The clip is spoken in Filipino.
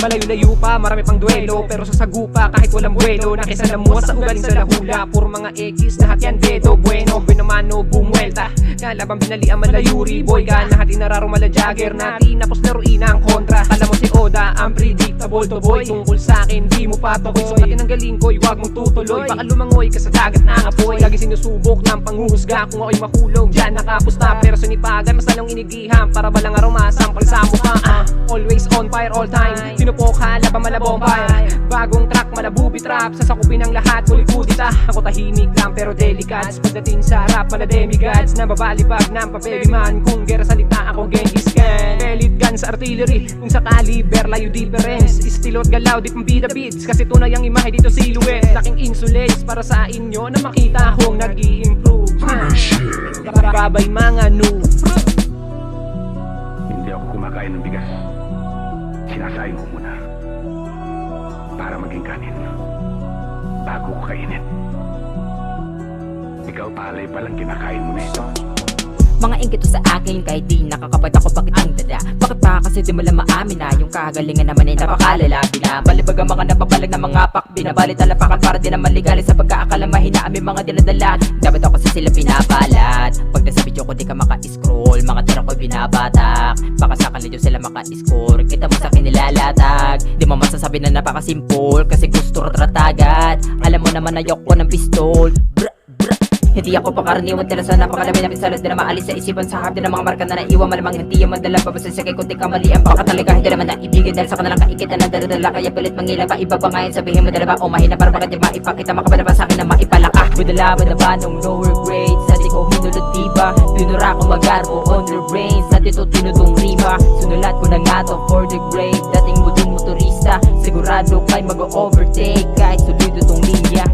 Malayo-layo pa, marami pang duelo, pero sa sagupa kahit walang buwelo. Nakisalamuha sa ugaling sa lahula, puro mga X, lahat yan dedo bueno. Binamano, bumuelta, kalabang binalian malayuri. Boy ka, lahat inararo mala jagger natin, tapos laruin ang kontra. Kala mo si Oda, unpredictable to boy. Tungkol sa'kin, di mo patukoy. Sukatin ang galing ko'y wag mong tutuloy. Baka lumangoy ka sa dagat na apoy. Lagi sinusubok ng panghuhusga, kung ako'y mahulog dyan nakapusta. Pero sunipagan, mas lalong inigihan para walang aroma, sampal sa mukha. Always on fire all time, sinupok ka, laban malabong fire. Bagong track, malabubi trap, sasakupin ang lahat, kulit-kulit Ako tahimik lang pero delicates, pagdating sa rap, mala demigods. Nababalibag ng papeli man, kung gera salita ako Genghis Khan. Pellet gun sa artillery, kung sa caliber, layo difference. Istilot galaw, di pang bida beats, kasi tunay ang imahe dito silhouette. Laking insulate para sa inyo na makita akong nag-i-improve. Babay mga noob. Hindi ako kumakain ng bigas. Sinasaing ko muna para maging kanin bago ko kainin. Ikaw palay palang kinakain mo na ito. Mga inggit sa akin kahit di nakakapad ako, bakit ang dada? Bakit pa kasi di mo lang maamin na yung kagalingan naman ay napakalalabi na. Balibag ang mga napapalag na mga pakbi na balit talapakan para di naman ligali sa pagkaakala mahina aming mga dinadala. Dapat ako sa sila pinapalat. Pag nasa video ko di ka maka-scroll, mga tira ko'y binabatak. Baka sa kanila sila maka-score, kita mo sa akin nilalatag. Di mo masasabi na napaka-simple kasi gusto ratratagat. Alam mo naman ayoko ng pistol. Hindi ako pakaraniwan dala sa napakalami na pisalot. Di na maalis sa isipan sa harap din ng mga marka na naiwan. Malamang hindi yung madala pabasan sa kay kunti kamalian. Baka talaga hindi naman naibigan dahil sa kanilang kaikitan ng daladala. Kaya pilit mangilang pa iba pa ngayon, sabihin mo dala ba o mahina para bakit di maipakita. Makabala pa sa akin na maipalaka. Budala ba nung lower grade, sa di ko hinulot diba. Pinura ko magarbo on the brain, sa dito tinutong rima. Sunulat ko na nga to for the grade. Dating mudong motorista, sigurado kay mag-overtake kahit solido tong linya.